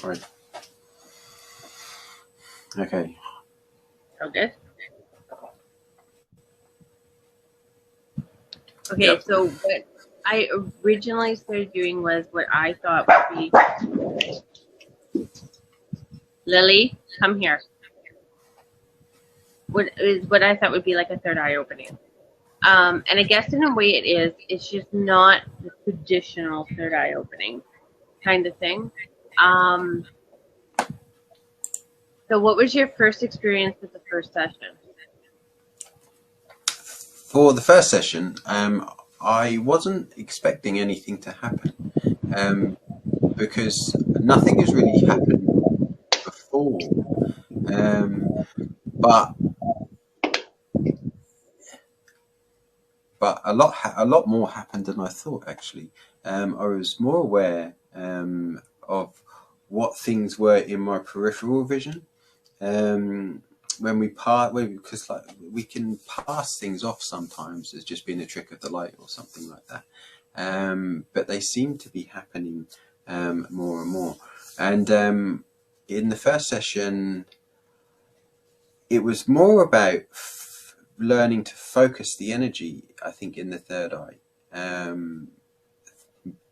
Right. Okay. Okay. Okay, Yep. so what I originally started doing was what I thought would be, Lily, come here. What I thought would be like a third eye opening. And I guess in a way it is. It's just not the traditional third eye opening kind of thing. So what was your first experience with the first session? For the first session, I wasn't expecting anything to happen because nothing has really happened before. Um, but a lot more happened than I thought. Actually, I was more aware of what things were in my peripheral vision. Because like we can pass things off sometimes as just being a trick of the light or something like that. But they seem to be happening more and more. And in the first session, it was more about learning to focus the energy, I think, in the third eye.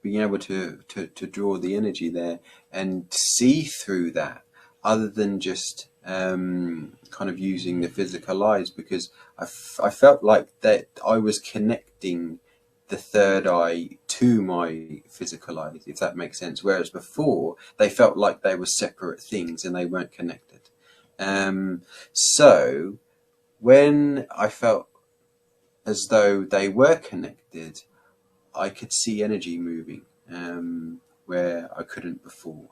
Being able to draw the energy there and see through that, other than just kind of using the physical eyes, because I felt like that I was connecting the third eye to my physical eyes, if that makes sense. Whereas before, they felt like they were separate things and they weren't connected. So when I felt as though they were connected, I could see energy moving where I couldn't before.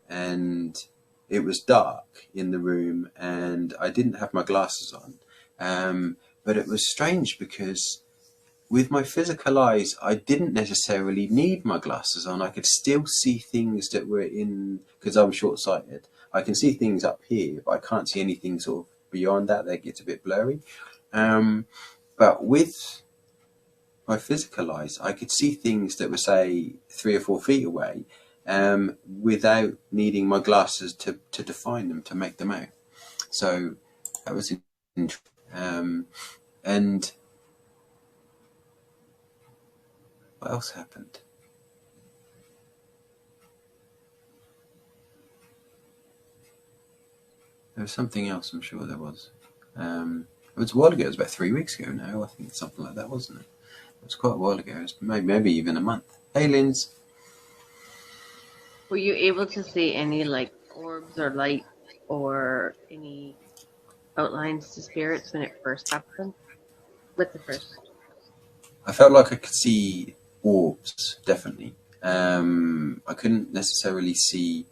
And it was dark in the room and I didn't have my glasses on. But it was strange because with my physical eyes, I didn't necessarily need my glasses on. I could still see things that were because I'm short-sighted. I can see things up here, but I can't see anything sort of beyond that. That gets a bit blurry. But with my physical eyes, I could see things that were, say, 3 or 4 feet away, without needing my glasses to define them, to make them out. So that was interesting. And what else happened? There was something else, I'm sure there was. It was a while ago. It was about 3 weeks ago now. I think something like that, wasn't it? It was quite a while ago. It was maybe even a month. Hey, Linz. Were you able to see any like orbs or light or any outlines to spirits when it first happened? With the first? I felt like I could see orbs, definitely. I couldn't necessarily see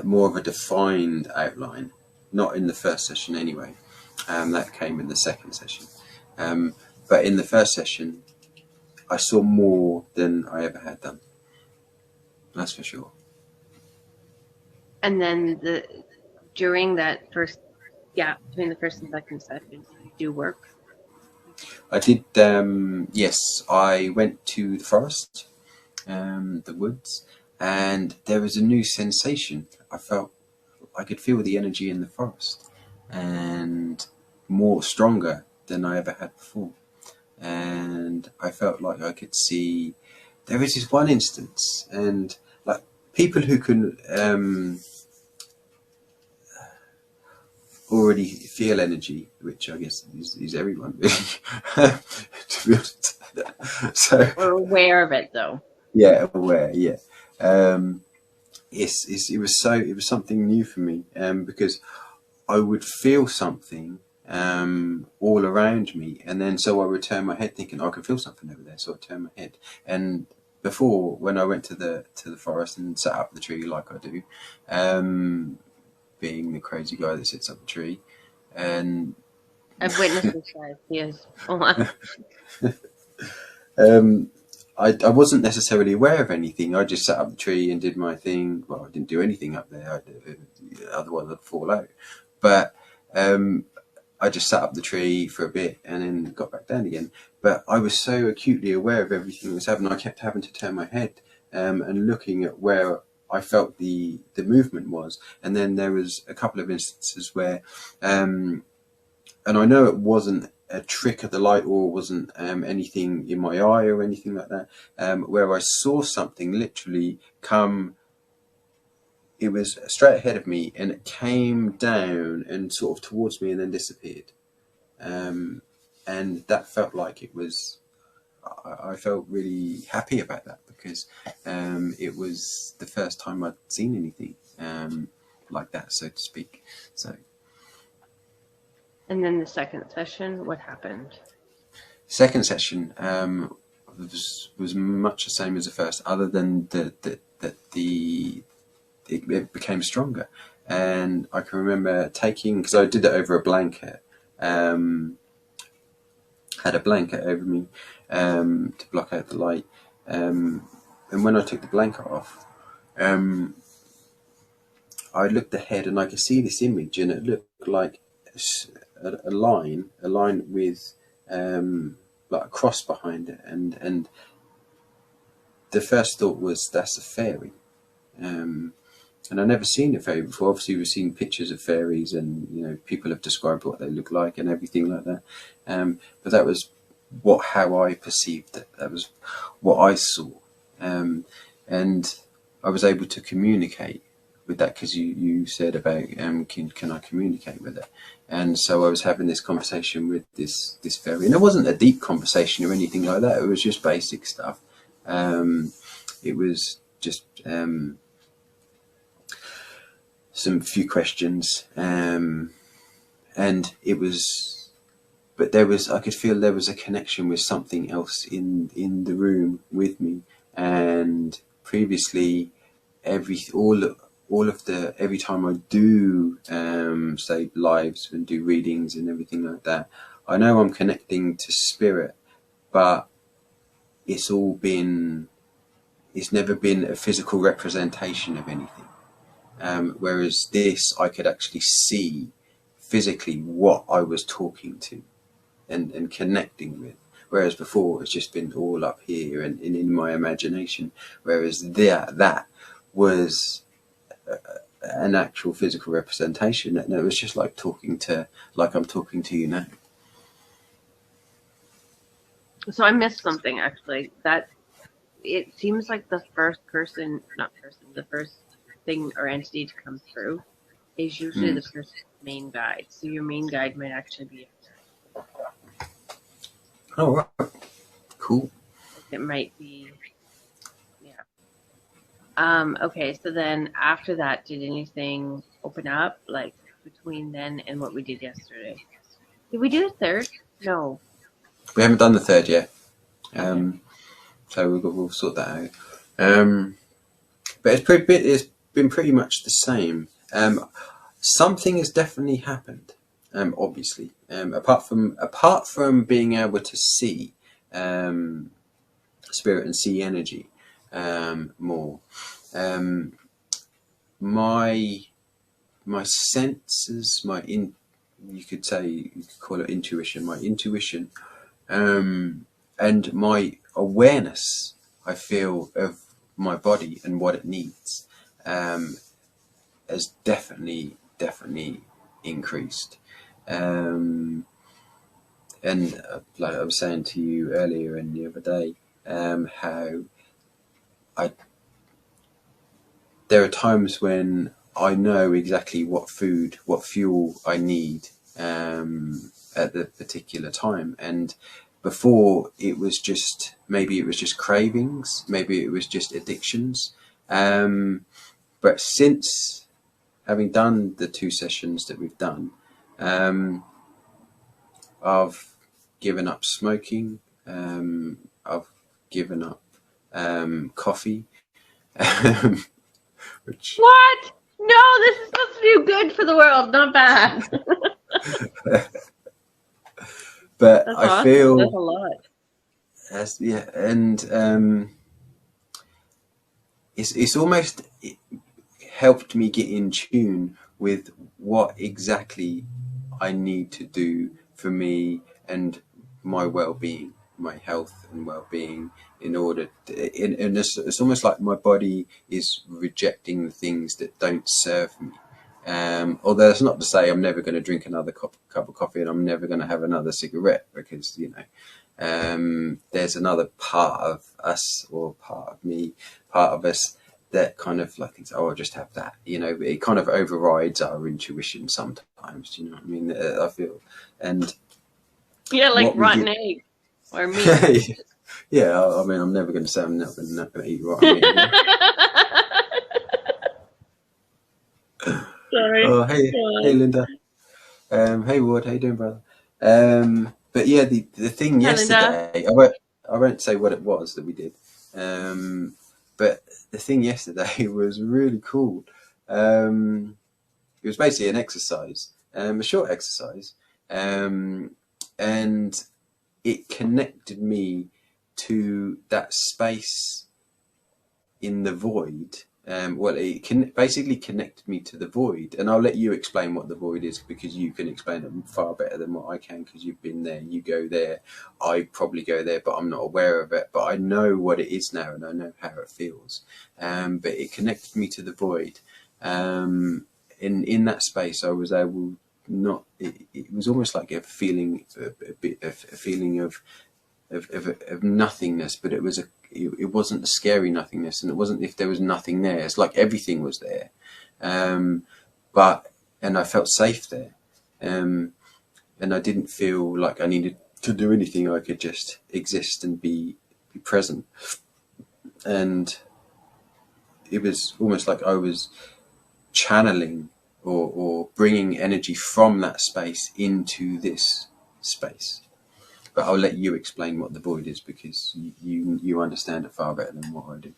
more of a defined outline, not in the first session anyway. That came in the second session. But in the first session, I saw more than I ever had done. That's for sure. And then during that first gap between the first and second session, did you do work? I did. Yes, I went to the forest, the woods, and there was a new sensation. I could feel the energy in the forest, and more stronger than I ever had before. And I felt like I could see. There was this one instance, and like people who can already feel energy, which I guess is everyone really, to be honest. So, or aware of it, though. Yeah, aware. Yeah, it was something new for me, because I would feel something all around me, and then so I would turn my head thinking, oh, I can feel something over there, so I turn my head. And before, when I went to the forest and sat up the tree like I do, being the crazy guy that sits up the tree, and I've witnessed this, guys. Yes. I wasn't necessarily aware of anything. I just sat up the tree and did my thing. Well, I didn't do anything up there. Otherwise I'd fall out. But I just sat up the tree for a bit and then got back down again. But I was so acutely aware of everything that was happening. I kept having to turn my head and looking at where I felt the movement was. And then there was a couple of instances where, and I know it wasn't a trick of the light or wasn't anything in my eye or anything like that, where I saw something literally come. It was straight ahead of me, and it came down and sort of towards me and then disappeared. And that felt like it was. I felt really happy about that because it was the first time I'd seen anything like that, so to speak. So. And then the second session, what happened? Second session was much the same as the first, other than it became stronger. And I can remember taking, because I did it over a blanket, had a blanket over me to block out the light. And when I took the blanket off, I looked ahead and I could see this image, and it looked like a line with like a cross behind it, and the first thought was, that's a fairy. And I've never seen a fairy before. Obviously, we've seen pictures of fairies, and people have described what they look like and everything like that. But that was how I perceived it. That was what I saw, and I was able to communicate with that, because you said about can I communicate with it, and so I was having this conversation with this fairy, and it wasn't a deep conversation or anything like that. It was just basic stuff. It was just some few questions, and it was, but I could feel there was a connection with something else in the room with me. And previously, every time I do say lives and do readings and everything like that, I know I'm connecting to spirit, but it's never been a physical representation of anything. Whereas this, I could actually see physically what I was talking to and connecting with. Whereas before, it's just been all up here and in my imagination. Whereas that was an actual physical representation, and it was just like I'm talking to you now. So I missed something, actually. That it seems like the first thing or entity to come through is usually the person's main guide. So your main guide might actually be a fairy. Oh, right. Cool. It might be, yeah. Okay, so then after that, did anything open up, like between then and what we did yesterday? Did we do a third? No. We haven't done the third yet. So we'll sort that out. But it's been pretty much the same. Something has definitely happened. Obviously, apart from being able to see spirit and see energy more, my senses, you could call it intuition. My intuition and my awareness, I feel, of my body and what it needs has definitely increased. And like I was saying to you earlier and the other day, how there are times when I know exactly what fuel I need at the particular time. And before, maybe it was just cravings, maybe it was just addictions. But since having done the 2 sessions that we've done, I've given up smoking. I've given up coffee. Which... What? No, this is supposed to do good for the world, not bad. But that's I awesome. feel that's a lot. And it's almost helped me get in tune with what exactly I need to do for me and my well-being. my health and well-being in order to, in it's almost like my body is rejecting the things that don't serve me. Although that's not to say I'm never going to drink another cup of coffee and I'm never going to have another cigarette, because there's another part of us, or part of me, part of us, that kind of like thinks, oh, I'll just have that. It kind of overrides our intuition sometimes. Do you know what I mean? I feel, and Yeah, like what we rotten did. egg or meat. Yeah, I mean, I'm never going to say I'm not going to eat rotten meat. Sorry. Oh, hey, Go hey, on. Linda. Hey, Ward. How you doing, brother? But yeah, the thing Hi, Linda. yesterday, I won't say what it was that we did. But the thing yesterday was really cool. It was basically an exercise, a short exercise, and it connected me to that space in the void. Well, it basically connected me to the void, and I'll let you explain what the void is, because you can explain it far better than what I can, because you've been there, you go there. I probably go there, but I'm not aware of it. But I know what it is now, and I know how it feels. But it connected me to the void. In that space, I was able not. It was almost like a feeling, a feeling of nothingness, but it wasn't a scary nothingness, and it wasn't if there was nothing there. It's like everything was there, but and I felt safe there, and I didn't feel like I needed to do anything. I could just exist and be present, and it was almost like I was channeling or bringing energy from that space into this space. But I'll let you explain what the void is, because you understand it far better than what I do.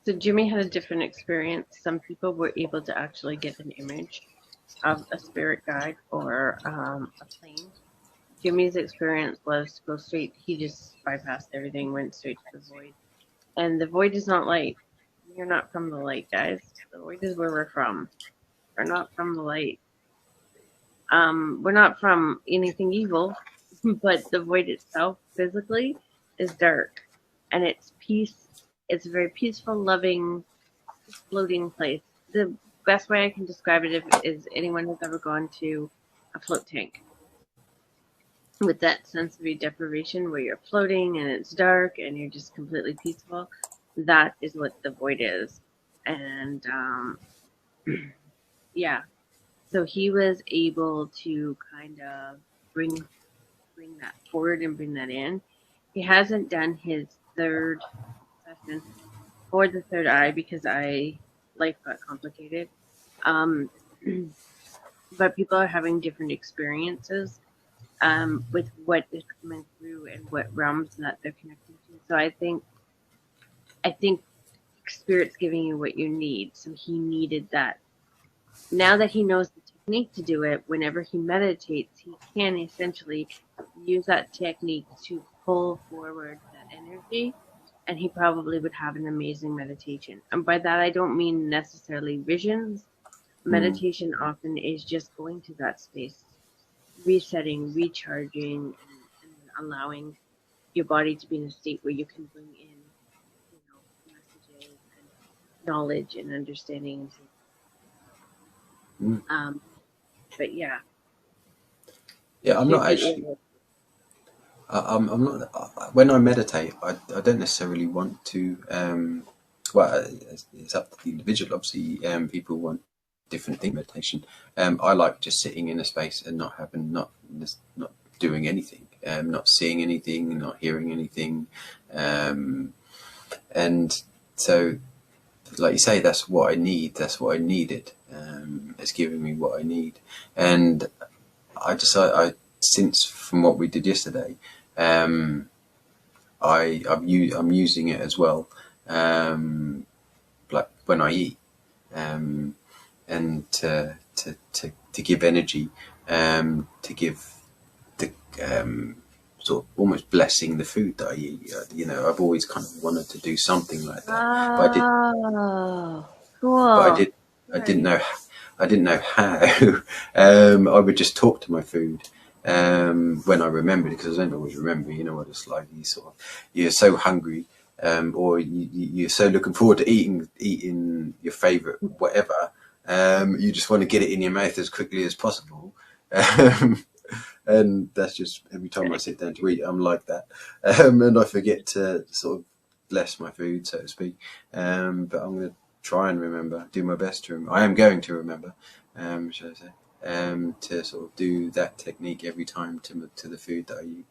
So Jimmy had a different experience. Some people were able to actually get an image of a spirit guide or a plane. Jimmy's experience was to go straight. He just bypassed everything, went straight to the void. And the void is not light. You're not from the light, guys. The void is where we're from. We're not from the light. We're not from anything evil, but the void itself physically is dark, and it's peace. It's a very peaceful, loving, floating place. The best way I can describe it is anyone who's ever gone to a float tank with that sensory deprivation where you're floating and it's dark and you're just completely peaceful. That is what the void is. And yeah, so he was able to kind of bring that forward and bring that in. He hasn't done his third session for the third eye because life got complicated. But people are having different experiences with what is coming through and what realms that they're connecting to. So I think Spirit's giving you what you need. So he needed that. Now that he knows the technique to do it, whenever he meditates, he can essentially use that technique to pull forward that energy, and he probably would have an amazing meditation. And by that, I don't mean necessarily visions. Meditation often is just going to that space, resetting, recharging, and allowing your body to be in a state where you can bring in, messages and knowledge and understanding. But yeah. Yeah, I'm not actually. I'm not. When I meditate, I don't necessarily want to. Well, it's up to the individual. Obviously, people want different thing meditation. I like just sitting in a space and not doing anything, not seeing anything, not hearing anything, and so, like you say, that's what I need. That's what I needed. It's giving me what I need, and I since from what we did yesterday, I'm using it as well, like when I eat, and to give energy, to give the sort of almost blessing the food that I eat. I've always kind of wanted to do something like that, but Cool. I didn't know how. I would just talk to my food, when I remembered, because I don't always remember. You know what it's like. You're so hungry, or you're so looking forward to eating your favorite whatever. You just want to get it in your mouth as quickly as possible. Um, and that's just every time I sit down to eat, I'm like that, and I forget to sort of bless my food, so to speak. But I'm going to try and remember, do my best to. I am going to remember, shall I say, to sort of do that technique every time to the food that I eat.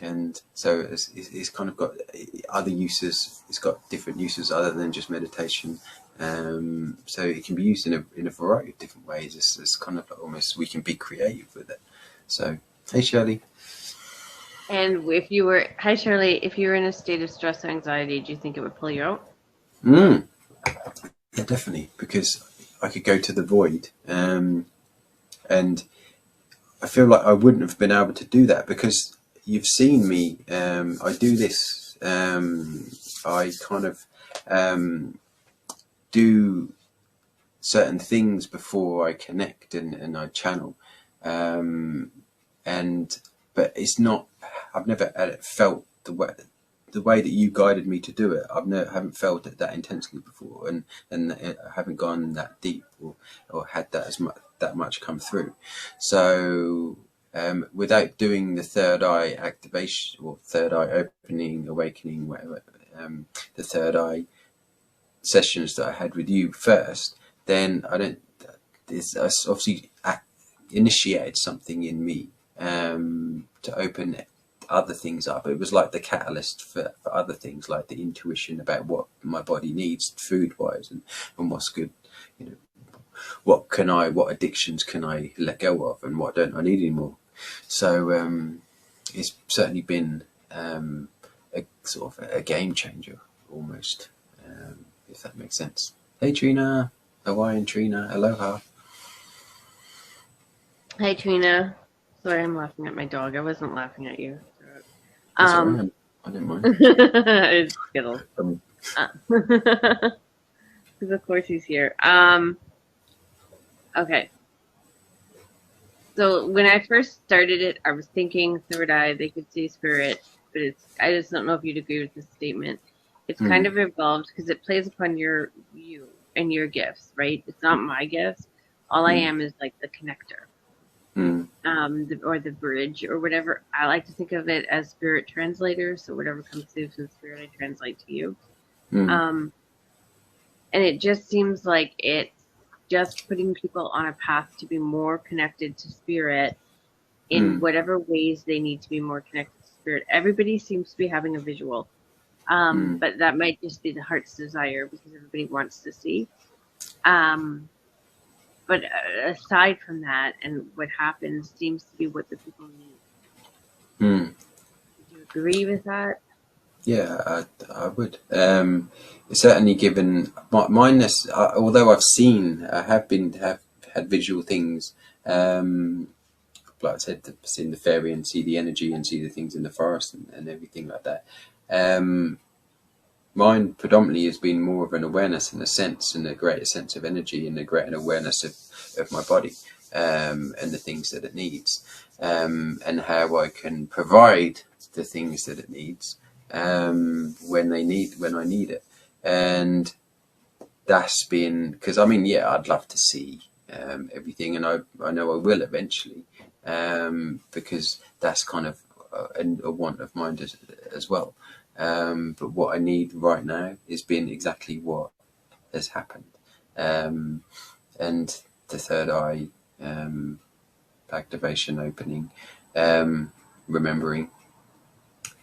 And so it's kind of got other uses. It's got different uses other than just meditation. So it can be used in a variety of different ways. It's kind of like almost we can be creative with it. So, hey Shirley. And hi Shirley, if you were in a state of stress or anxiety, do you think it would pull you out? Yeah, definitely, because I could go to the void, and I feel like I wouldn't have been able to do that because you've seen me. I do this. I kind of do certain things before I connect and I channel, but it's not. I've never felt the way that you guided me to do it. Haven't felt it that intensely before, and I haven't gone that deep or had that much come through. So without doing the third eye activation or third eye opening, awakening, whatever, the third eye sessions that I had with you first, then I don't. It's obviously initiated something in me to open other things up. It was like the catalyst for other things, like the intuition about what my body needs food wise and what's good. You know, what addictions can I let go of and what don't I need anymore. So it's certainly been a sort of a game changer almost, if that makes sense. Hey Trina, Hawaiian Trina, aloha. Hi Trina. Sorry, I'm laughing at my dog. I wasn't laughing at you. That's all right. I didn't mind. It's Skittles. Because of course he's here. Okay. So when I first started it, I was thinking third eye, they could see spirit, but I just don't know if you'd agree with this statement. It's kind of evolved because it plays upon you and your gifts, right? It's not my gifts. All I am is like the connector. Or the bridge or whatever. I like to think of it as spirit translator. So whatever comes through from spirit, I translate to you. And it just seems like it's just putting people on a path to be more connected to spirit in whatever ways they need to be more connected to spirit. Everybody seems to be having a visual. But that might just be the heart's desire because everybody wants to see. But aside from that, and what happens seems to be what the people need. Do you agree with that? Yeah, I would. It's certainly given mine. Although I have had visual things. Like I said, seeing the fairy and see the energy and see the things in the forest and everything like that. Mine predominantly has been more of an awareness and a sense and a greater sense of energy and a greater awareness of my body and the things that it needs and how I can provide the things that it needs when I need it. And that's been because I'd love to see everything, and I know I will eventually because that's kind of a want of mine as well. But what I need right now is being exactly what has happened. And the third eye activation opening, remembering,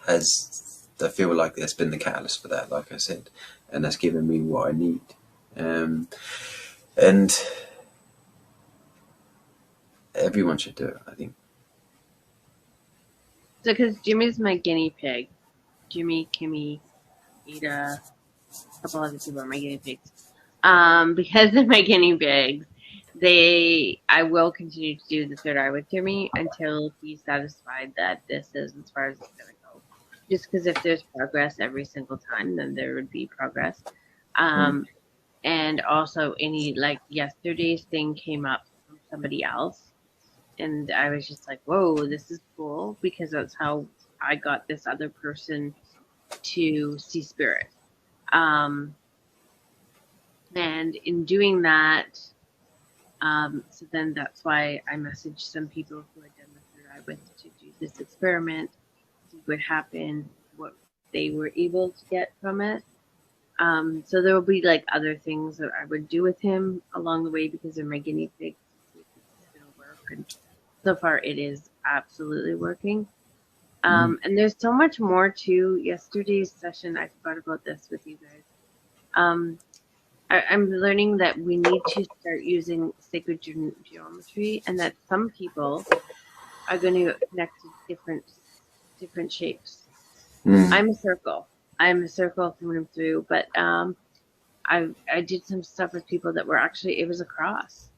I feel like that's been the catalyst for that, like I said, and that's given me what I need. And everyone should do it, I think. So, because Jimmy's my guinea pig. Jimmy, Kimmy, Ada, a couple other people are my guinea pigs. Because they're my guinea pigs, I will continue to do the third eye with Jimmy until he's satisfied that this is as far as it's going to go. Just because if there's progress every single time, then there would be progress. And also like yesterday's thing came up from somebody else. And I was just like, whoa, this is cool, because that's how I got this other person to see spirit. Um, and in doing that, so then that's why I messaged some people who had done the third eye with to do this experiment, see what happened, what they were able to get from it. So there will be like other things that I would do with him along the way, because they're my guinea pigs to see if it's going to work. And so far, it is absolutely working. And there's so much more to yesterday's session. I forgot about this with you guys. I'm learning that we need to start using sacred geometry, and that some people are going to connect to different shapes. I'm a circle. I'm a circle through and through, but I did some stuff with people that were actually, it was a cross,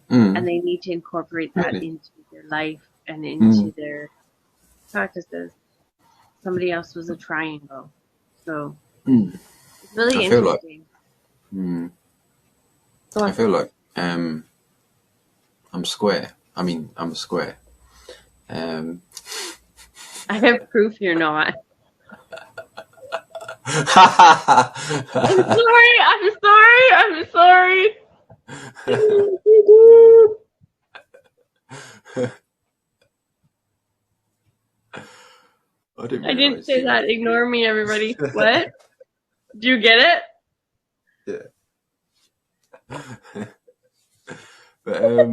and they need to incorporate that into their life and into their practices. Somebody else was a triangle, so it's really interesting. I feel like I'm square. I mean, I'm a square. I have proof you're not. I'm sorry. I didn't say that. Ignore me, everybody. What? Do you get it? Yeah. But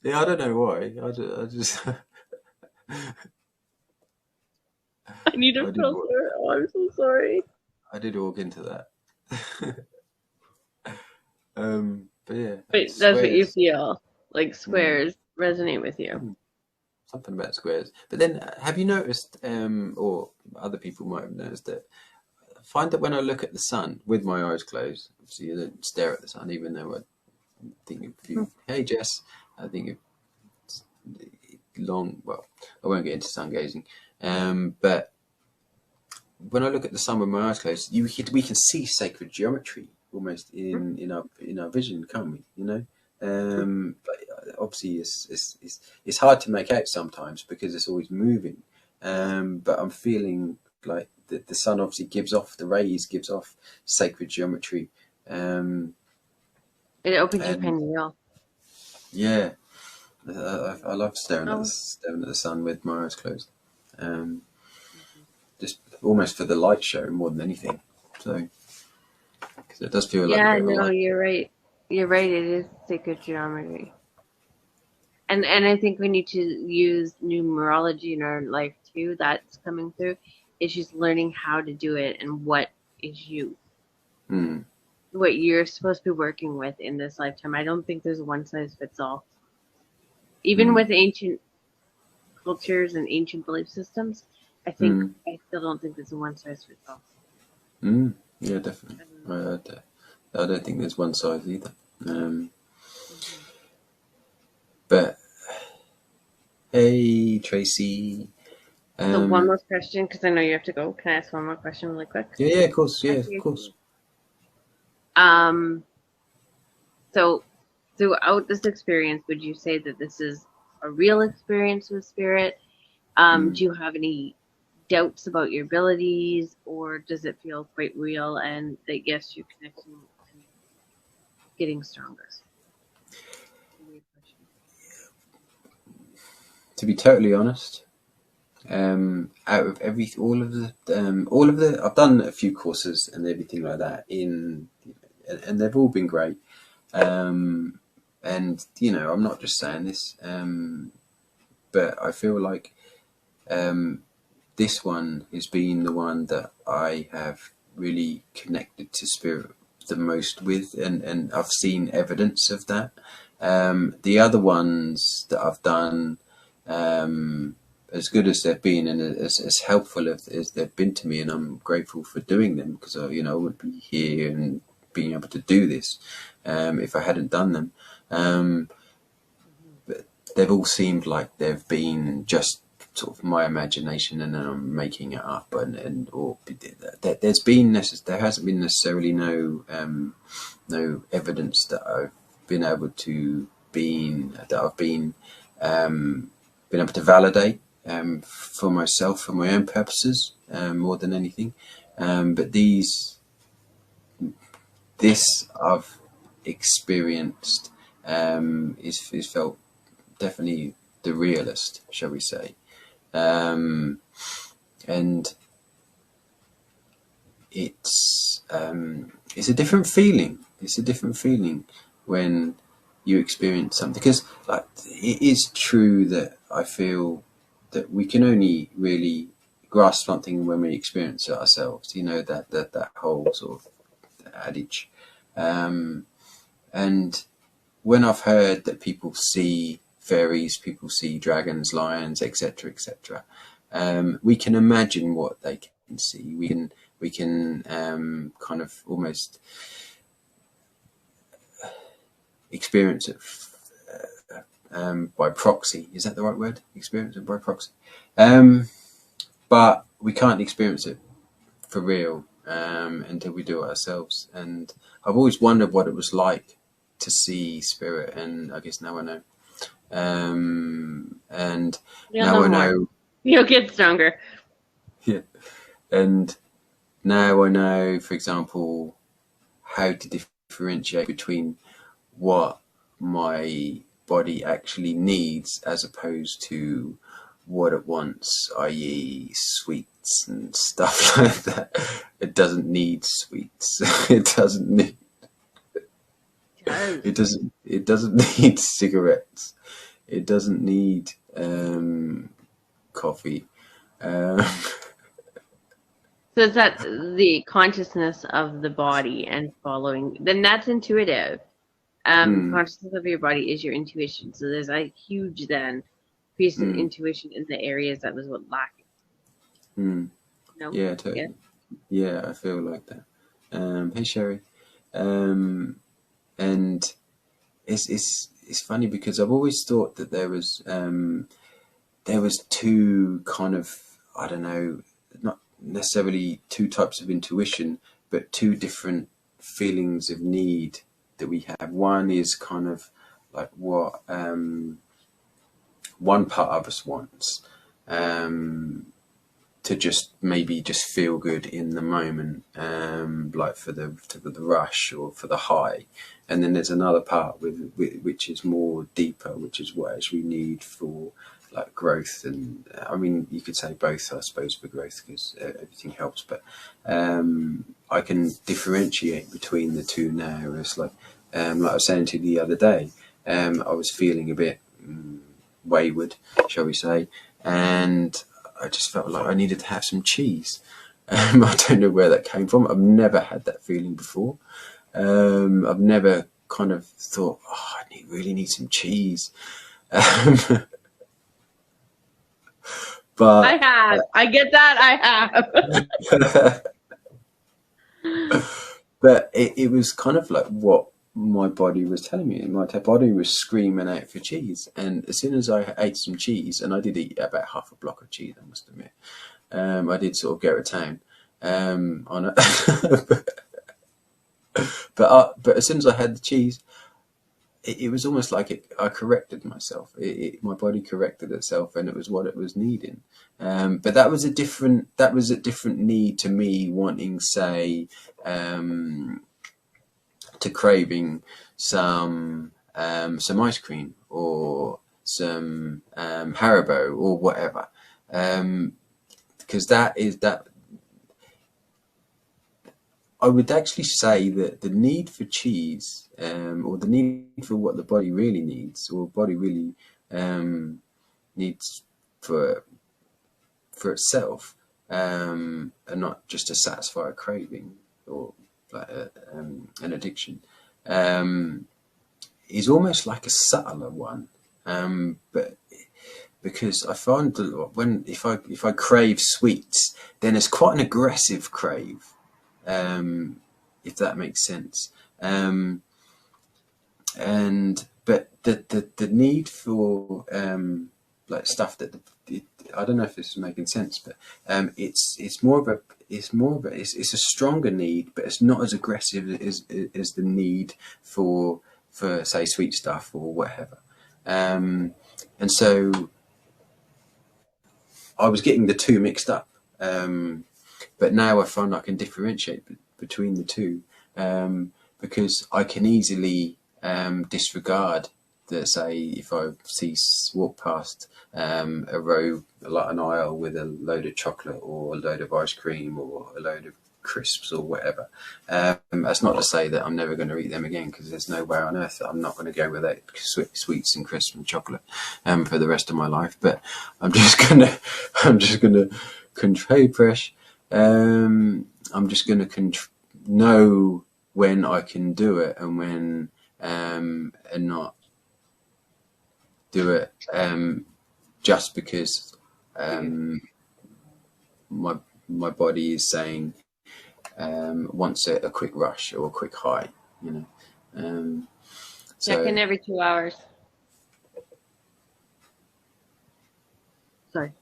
yeah, I don't know why. I just I need a filter. Oh, I'm so sorry. I did walk into that. But yeah. Wait, that's what you feel. Like squares resonate with you. Something about squares. But then have you noticed, or other people might have noticed that, I find that when I look at the sun with my eyes closed, obviously you don't stare at the sun, even though I think of you, hey Jess, I think of well, I won't get into sun gazing, but when I look at the sun with my eyes closed, we can see sacred geometry almost in our vision, can't we? You know, but obviously it's hard to make out sometimes because it's always moving. But I'm feeling like the sun obviously gives off the rays, gives off sacred geometry. It opens your pineal. Yeah, I love staring at the sun with my eyes closed. Just almost for the light show more than anything. So, because it does feel like a bit of a light. You're right. You're right. It is sacred geometry, and I think we need to use numerology in our life too. That's coming through. It's just learning how to do it and what is you. What you're supposed to be working with in this lifetime. I don't think there's a one size fits all. Even with ancient cultures and ancient belief systems, I still don't think there's a one size fits all. Yeah, definitely. I don't think there's one size either. But hey, Tracy. So one more question, because I know you have to go. Can I ask one more question really quick? Yeah, of course. Yeah, of course. So throughout this experience, would you say that this is a real experience with spirit? Do you have any doubts about your abilities, or does it feel quite real and that yes, you're connecting and getting stronger? To be totally honest, out of all of the, I've done a few courses and everything like that and they've all been great. And you know, I'm not just saying this, but I feel like this one has been the one that I have really connected to spirit the most with, and I've seen evidence of that. The other ones that I've done, as good as they've been and as helpful as they've been to me, and I'm grateful for doing them, because I wouldn't be here and being able to do this if I hadn't done them. But they've all seemed like they've been just sort of my imagination, and then I'm making it up, or there hasn't been necessarily no evidence that I've been able to that I've been been able to validate for myself, for my own purposes, more than anything. But this I've experienced is felt definitely the realist, shall we say. And it's a different feeling. It's a different feeling when you experience something, because like it is true that I feel that we can only really grasp something when we experience it ourselves. You know, that whole sort of adage. And when I've heard that people see fairies, people see dragons, lions, etc., etc., we can imagine what they can see. We can kind of almost experience it by proxy. Is that the right word? Experience it by proxy. But we can't experience it for real until we do it ourselves. And I've always wondered what it was like to see spirit, and I guess now I know. And You'll now know I more. know. You'll get stronger. Yeah. And now I know, for example, how to differentiate between what my body actually needs as opposed to what it wants, i.e. sweets and stuff like that. It doesn't need sweets. It doesn't need it doesn't need cigarettes. It doesn't need coffee. So is that the consciousness of the body and following? Then that's intuitive. Consciousness of your body is your intuition. So there's a huge then piece of intuition in the areas that was what lacking. No? Yeah, totally. Yeah, I feel like that. Hey Sherry. And it's funny because I've always thought that there was two kind of, I don't know, not necessarily two types of intuition, but two different feelings of need that we have. One is kind of like what one part of us wants, to just maybe just feel good in the moment, like for the rush or for the high. And then there's another part which is more deeper, which is what actually we need for like growth. And I mean, you could say both, I suppose, for growth, because everything helps. But I can differentiate between the two now. It's like I was saying to you the other day, I was feeling a bit wayward, shall we say, and I just felt like I needed to have some cheese. I don't know where that came from. I've never had that feeling before. I've never kind of thought, oh, I really need some cheese. But I have. I get that. I have. But it was kind of like what my body was telling me. My body was screaming out for cheese. And as soon as I ate some cheese, and I did eat about half a block of cheese, I must admit, I did sort of go to town on it. But as soon as I had the cheese, it was almost like I corrected myself. My body corrected itself, and it was what it was needing. But that was a different need to me, wanting, say, to craving some ice cream or some Haribo or whatever, because that I would actually say that the need for cheese, or the need for what the body really needs, or body really needs for itself, and not just to satisfy a craving or like an addiction, is almost like a subtler one. But because I find that if I crave sweets, then it's quite an aggressive crave. If that makes sense. But the need for like stuff that I don't know if this is making sense, but it's a stronger need, but it's not as aggressive as the need for say sweet stuff or whatever. And so I was getting the two mixed up. But now I find I can differentiate between the two, because I can easily disregard that. Say, if I walk past a row, like an aisle with a load of chocolate or a load of ice cream or a load of crisps or whatever, that's not to say that I'm never going to eat them again, because there's no way on earth that I'm not going to go without sweets and crisps and chocolate for the rest of my life. But I'm just gonna control pressure. I'm just going to know when I can do it and when and not do it just because my body is saying wants a quick rush or a quick high, you know. Check in So every 2 hours. Sorry,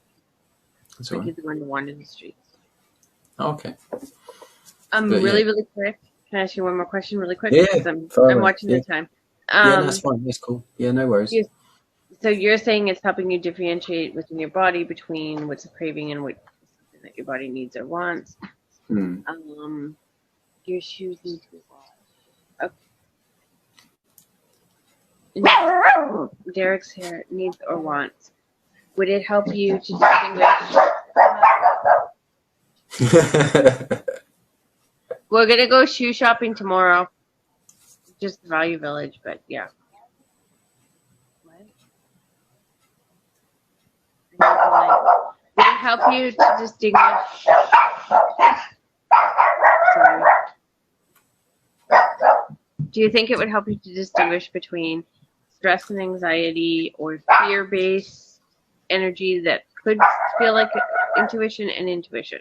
that's my all right. kids are going to wander the streets. Okay. Really, Yeah. really quick. Can I ask you one more question really quick? Yeah. Because I'm Far watching yeah. the time. Yeah, no, that's fine. That's cool. Yeah, no worries. So you're saying it's helping you differentiate within your body between what's a craving and what's something that your body needs or wants. Hmm. Your shoes need to be washed. Okay. Derek's hair needs or wants. Would it help you to distinguish? We're gonna go shoe shopping tomorrow. Just the Value Village, but yeah. What? Would it help you to distinguish? Sorry. Do you think it would help you to distinguish between stress and anxiety or fear-based energy that could feel like intuition and intuition?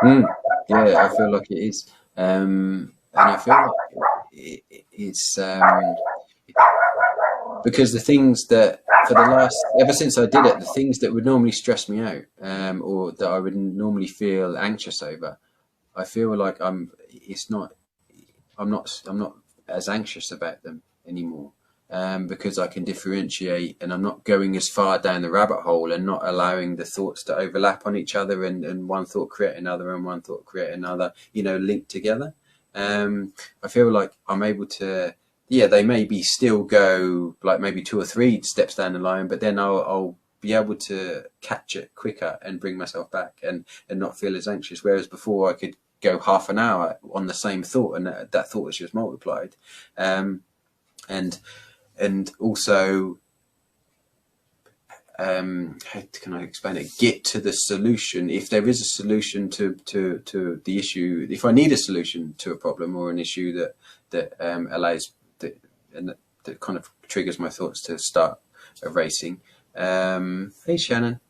Yeah, I feel like it is, and I feel like it's because the things that for the last ever since I did it, the things that would normally stress me out, or that I would normally feel anxious over, I feel like I'm not as anxious about them anymore, because I can differentiate and I'm not going as far down the rabbit hole and not allowing the thoughts to overlap on each other, and one thought create another and one thought create another, linked together. I feel like I'm able to, yeah, they maybe still go like maybe 2 or 3 steps down the line, but then I'll be able to catch it quicker and bring myself back and not feel as anxious. Whereas before I could go half an hour on the same thought and that thought was just multiplied. And also, how can I explain it? Get to the solution. If there is a solution to the issue, if I need a solution to a problem or an issue that allows that kind of triggers my thoughts to start racing. Hey Shannon.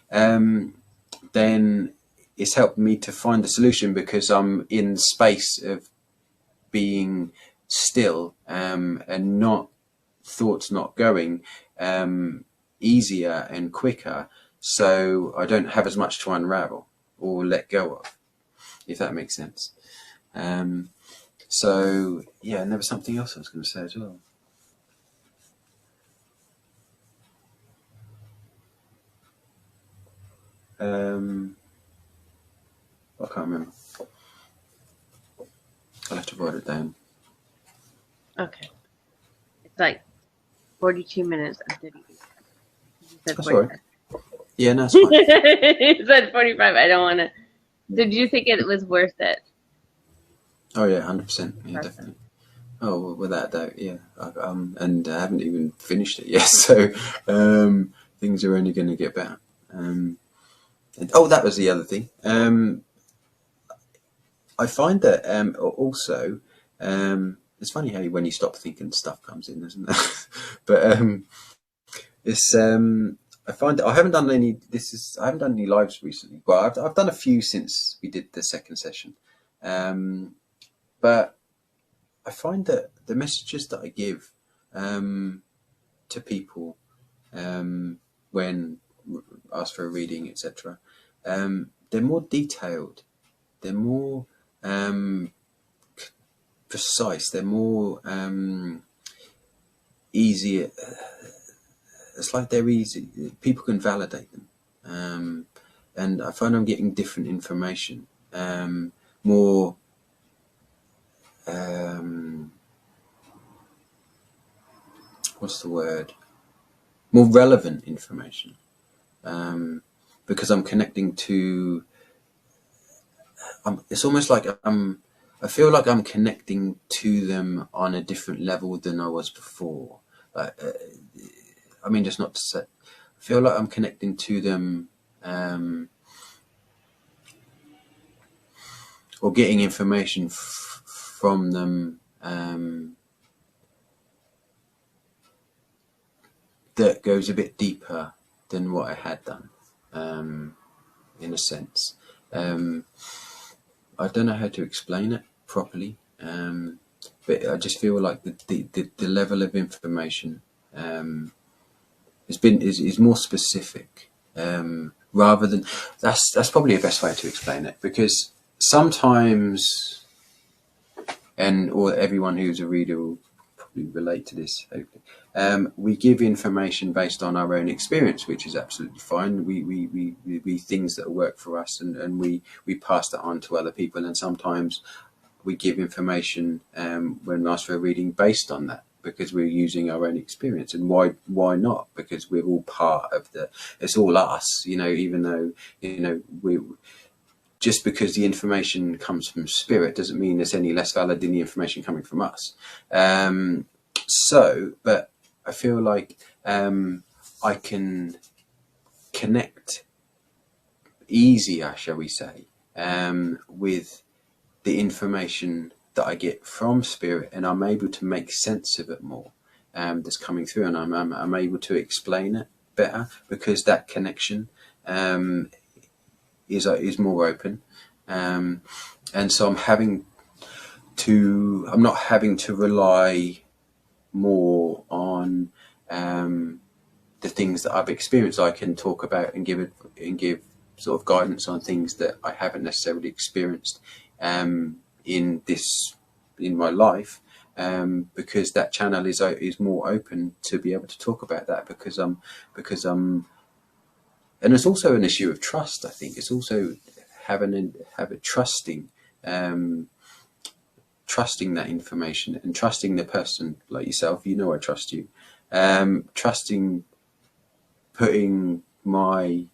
Then it's helped me to find the solution because I'm in space of being still, and not thoughts not going, easier and quicker, so I don't have as much to unravel or let go of, if that makes sense. So yeah, and there was something else I was going to say as well. I can't remember. I'll have to write it down. Okay. It's like 42 minutes and 30 minutes. That's all right. Yeah, no, it's fine. You said 45. I don't want to. Did you think it was worth it? Oh yeah, 100%. Yeah, definitely. Oh, well, without doubt, yeah. And I haven't even finished it yet, so things are only going to get better. That was the other thing. I find that also, it's funny how when you stop thinking, stuff comes in, isn't it? But it's I find that I haven't done any. I haven't done any lives recently. Well, I've done a few since we did the second session, but I find that the messages that I give to people when asked for a reading, etc., they're more detailed. They're more precise. They're more easier. it's like they're easy. People can validate them, and I find I'm getting different information, more. What's the word? More relevant information, because I'm connecting to. It's almost like I feel like I'm connecting to them on a different level than I was before. Like, I mean, just not to say. I feel like I'm connecting to them, or getting information from them, that goes a bit deeper than what I had done, in a sense. I don't know how to explain it properly, but I just feel like the level of information, is more specific, rather than that's probably the best way to explain it, because sometimes, and or everyone who's a reader will probably relate to this, hopefully. We give information based on our own experience, which is absolutely fine. We things that work for us, and we pass that on to other people. And sometimes we give information, when asked for a reading, based on that, because we're using our own experience. And why not? Because we're all part of it's all us, even though, we just because the information comes from spirit doesn't mean it's any less valid than the information coming from us. But I feel like, I can connect easier, shall we say, with the information that I get from spirit, and I'm able to make sense of it more, that's coming through, and I'm able to explain it better, because that connection, is more open, and so I'm not having to rely more on, the things that I've experienced. I can talk about and give sort of guidance on things that I haven't necessarily experienced, in my life, because that channel is more open to be able to talk about that, because and it's also an issue of trust. I think it's also trusting, trusting that information, and trusting the person like yourself. I trust you. Trusting, putting my,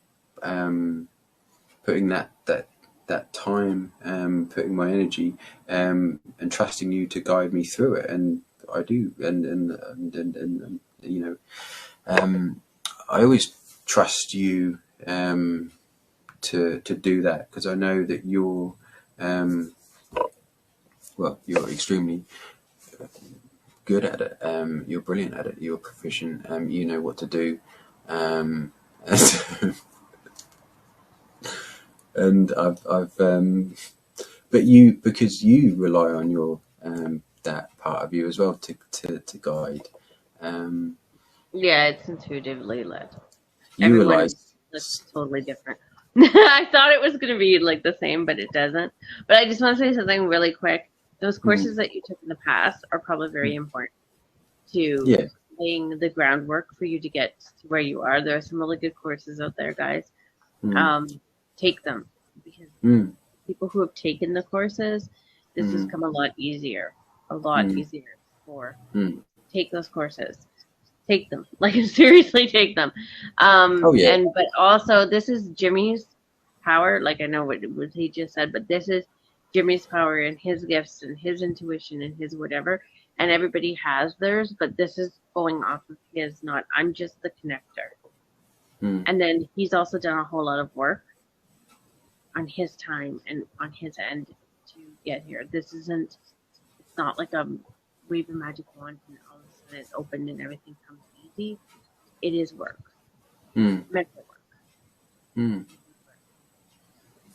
putting that time, putting my energy, and trusting you to guide me through it, and I do, and I always trust you, to do that, because I know that you're extremely good at it. You're brilliant at it. You're proficient. You know what to do. And I've but because you rely on your, that part of you as well to guide. Yeah, it's intuitively led. You Everyone realize, looks totally different. I thought it was going to be like the same, but it doesn't. But I just want to say something really quick. Those courses that you took in the past are probably very important to laying the groundwork for you to get to where you are. There are some really good courses out there, guys. Take them, because people who have taken the courses, this has come a lot easier for take those courses. Take them, like seriously, take them. But also, this is Jimmy's power. Like, I know what he just said, but this is Jimmy's power and his gifts and his intuition and his whatever. And everybody has theirs, but this is going off of his. Not, I'm just the connector. And then he's also done a whole lot of work on his time and on his end to get here. It's not like a wave a magic wand and all of a sudden it's opened and everything comes easy. It is work. Mental work.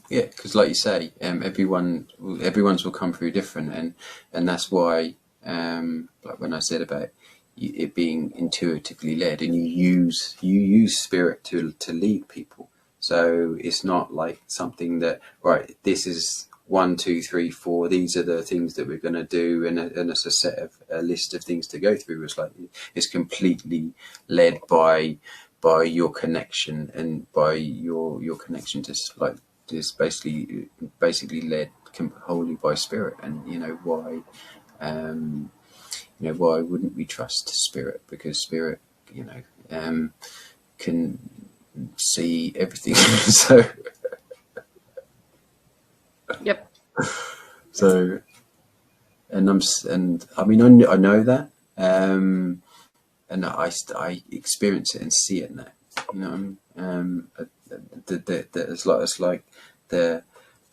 Yeah, because like you say, everyone's will come through different, and that's why, like when I said about it being intuitively led, and you use spirit to lead people. So it's not like something that, right, this is 1, 2, 3, 4. These are the things that we're going to do, and it's a list of things to go through. It's like it's completely led by your connection, and by your connection to like is basically led wholly by spirit. And why, why wouldn't we trust spirit? Because spirit, can see everything. So Yep. so and I mean I know that, and I experience it and see it now. It's like the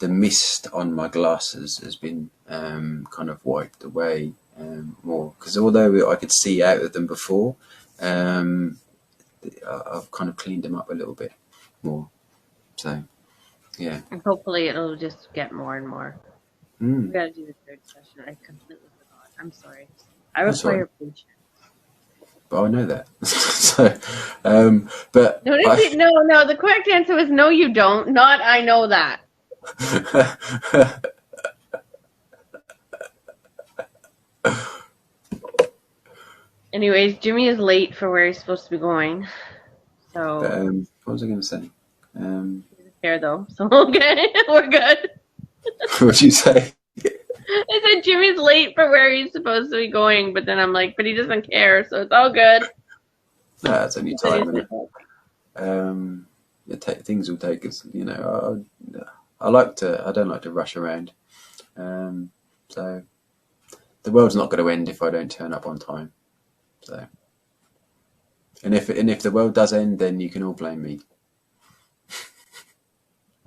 mist on my glasses has been kind of wiped away more, because although I could see out of them before, I've kind of cleaned them up a little bit more. So yeah. And hopefully it'll just get more and more. We gotta do the third session. I completely forgot. I'm sorry. I require patience. But I know that. So, but No, no. The correct answer was no, you don't. Not I know that. Anyways, Jimmy is late for where he's supposed to be going. So what was I going to say? Here though, so okay, we're good. What'd you say? I said Jimmy's late for where he's supposed to be going, but then I'm like, but he doesn't care, so it's all good. No, it's only time, isn't it? Things will take us. I don't like to rush around. So the world's not going to end if I don't turn up on time. So, and if the world does end, then you can all blame me.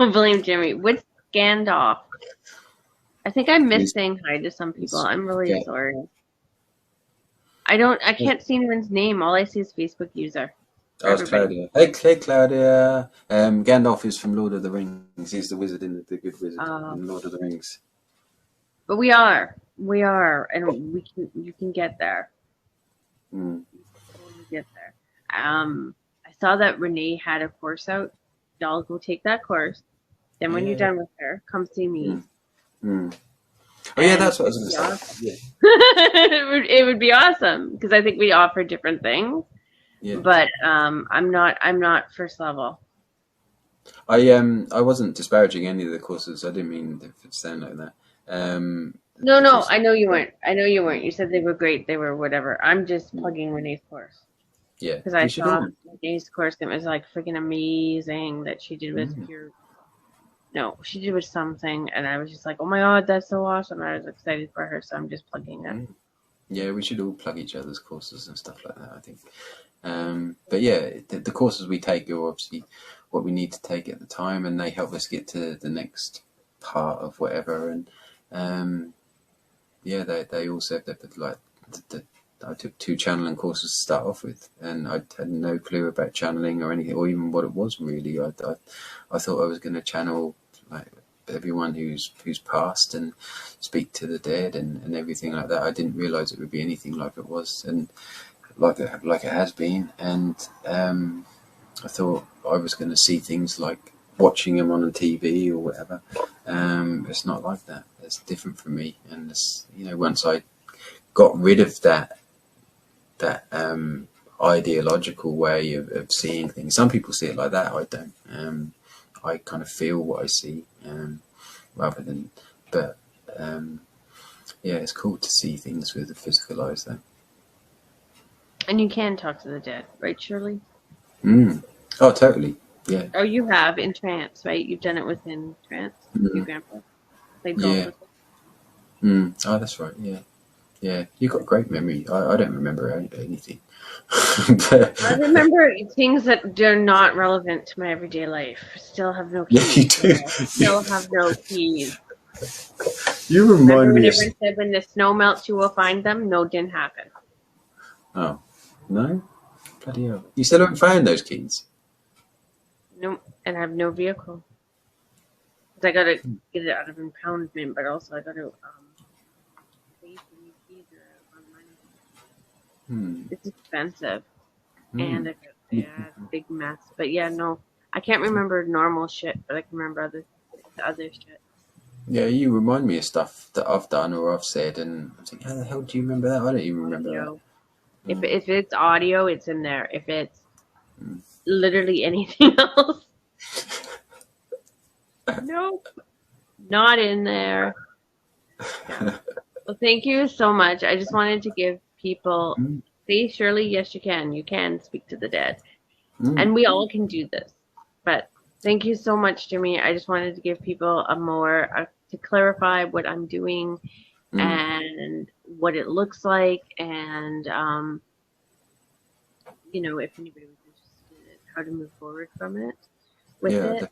I'll blame Jimmy. What's Gandalf? I think I missed saying hi to some people. I'm really sorry. I can't see anyone's name. All I see is Facebook user. Oh, it's Claudia. Hey, Claudia. Gandalf is from Lord of the Rings. He's the wizard in the good wizard in Lord of the Rings. But we are, and you can get there. You can totally get there. I saw that Renee had a course out. Y'all go take that course. Then when you're done with her, come see me. Oh yeah, that's what I was going to say. Awesome. Yeah. it would be awesome, because I think we offer different things. Yeah. But I'm not first level. I wasn't disparaging any of the courses. I didn't mean to sound like that. No, I know you weren't. You said they were great. They were whatever. I'm just plugging Renee's course. Yeah. Because I saw Renee's course and it was like freaking amazing that she did with pure. No, she did with something, and I was just like, oh my god, that's so awesome. I was excited for her, so I'm just plugging it. Yeah, we should all plug each other's courses and stuff like that, I think. But yeah, the courses we take are obviously what we need to take at the time, and they help us get to the next part of whatever. And yeah, they also have I took 2 channeling courses to start off with, and I had no clue about channeling or anything, or even what it was really. I thought I was going to channel like everyone who's passed and speak to the dead and everything like that. I didn't realize it would be anything like it was, and like it has been. And I thought I was going to see things like watching them on TV or whatever. It's not like that. It's different for me. And it's, once I got rid of that ideological way of seeing things. Some people see it like that. I don't. I kind of feel what I see, rather than. But yeah, it's cool to see things with the physical eyes, though. And you can talk to the dead, right, Shirley? Oh, totally. Yeah. Oh, you have in trance, right? You've done it within trance. Your grandpa played golf with it. Oh, that's right. Yeah. Yeah, you've got great memory. I don't remember anything. But I remember things that are not relevant to my everyday life. Still have no keys. Yeah, you do. Still have no keys. You remind me. Everyone said when the snow melts, you will find them. No, didn't happen. Oh, no? Bloody hell. You still haven't found those keys? No, and I have no vehicle. I got to get it out of impoundment, but also I got to... It's expensive, and it's a big mess. But yeah, no, I can't remember normal shit, but I can remember other shit. Yeah, you remind me of stuff that I've done or I've said, and I think, how the hell do you remember that? I don't even remember that. Audio. If it's audio, it's in there. If it's literally anything else, nope, not in there. Yeah. Well, thank you so much. I just wanted to give people, Mm, see, Shirley, yes, you can. You can speak to the dead. mm, And we all can do this. But thank you so much, Jimmy. I just wanted to give people a more, to clarify what I'm doing mm. and what it looks like. And, you know, if anybody was interested in how to move forward from it, with Yeah, it.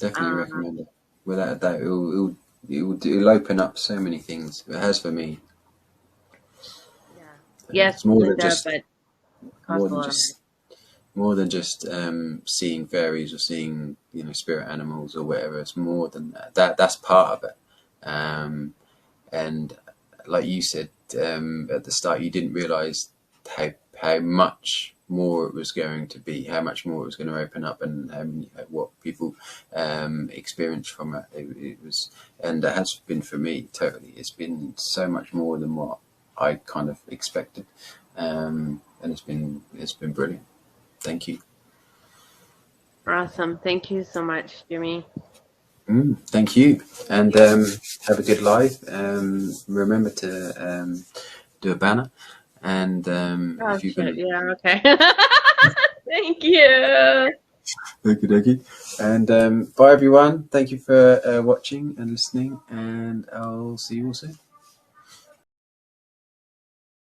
definitely Um, recommend it. Without a doubt, it'll open up so many things. It has for me. yeah. Yes, It's more than Linda, just but it more costs a than lot of money. just more than just seeing fairies or seeing spirit animals or whatever. It's more than that. That's part of it. Um, and like you said at the start, you didn't realize how much more it was going to be, how much more it was going to open up, and what people experience from it. It was, and it has been for me totally. It's been so much more than what I kind of expected, and it's been brilliant. Thank you. Awesome. Thank you so much, Jimmy. Thank you, and have a good live. Remember to do a banner, and Oh, if you shit. can, Yeah, okay. Thank you. okie dokie. And bye everyone. Thank you for watching and listening, and I'll see you all soon.